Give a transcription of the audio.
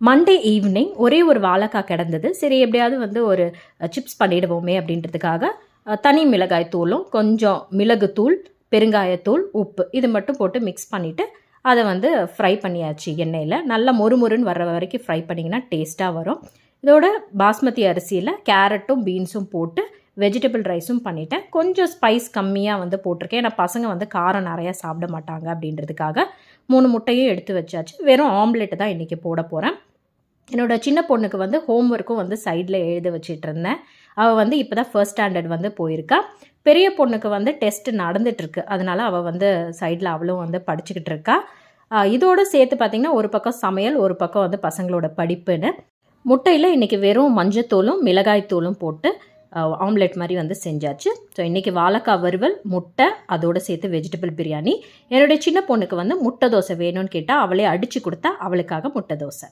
Monday evening ஒரே ஒரு வாழைக்காய் கிடந்தது. சரி எப்படியாவது வந்து ஒரு சிப்ஸ் பண்ணிடுவோமே அப்படின்றதுக்காக தனி மிளகாய் தூளும் கொஞ்சம் மிளகுத்தூள், பெருங்காயத்தூள், உப்பு இது மட்டும் போட்டு மிக்ஸ் பண்ணிவிட்டு அதை வந்து ஃப்ரை பண்ணியாச்சு எண்ணெயில். நல்லா மொறுமொறுன்னு வர்ற வரைக்கும் ஃப்ரை பண்ணிங்கன்னா டேஸ்ட்டாக வரும். இதோட பாஸ்மதி அரிசியில் கேரட்டும் பீன்ஸும் போட்டு வெஜிடபிள் ரைஸும் பண்ணிட்டேன். கொஞ்சம் ஸ்பைஸ் கம்மியாக வந்து போட்டிருக்கேன். ஏன்னா பசங்க வந்து காரம் நிறையா சாப்பிட மாட்டாங்க அப்படின்றதுக்காக 3 முட்டையும் எடுத்து வச்சாச்சு. வெறும் ஆம்லெட்டு தான் இன்றைக்கி போட போகிறேன். என்னோடய சின்ன பொண்ணுக்கு வந்து ஹோம் ஒர்க்கும் வந்து சைடில் எழுத வச்சிட்டு இருந்தேன். அவள் வந்து இப்போ தான் ஃபர்ஸ்ட் ஸ்டாண்டர்ட் வந்து போயிருக்கா. பெரிய பொண்ணுக்கு வந்து டெஸ்ட் நடந்துகிட்ருக்கு. அதனால் அவள் வந்து சைடில் அவளும் வந்து படிச்சுக்கிட்டு இருக்கா. இதோடு சேர்த்து பார்த்திங்கன்னா ஒரு பக்கம் சமையல், ஒரு பக்கம் வந்து பசங்களோட படிப்புன்னு. முட்டையில் இன்றைக்கி வெறும் மஞ்சத்தூளும் மிளகாய்த்தூளும் போட்டு ஆம்லெட் மாதிரி வந்து செஞ்சாச்சு. ஸோ இன்றைக்கி வாழைக்காய் வறுவல், முட்டை, அதோடு சேர்த்து வெஜிடபிள் பிரியாணி. என்னுடைய சின்ன பொண்ணுக்கு வந்து முட்டை தோசை வேணும்னு கேட்டால் அவளே அடித்து கொடுத்தா அவளுக்காக முட்டை தோசை.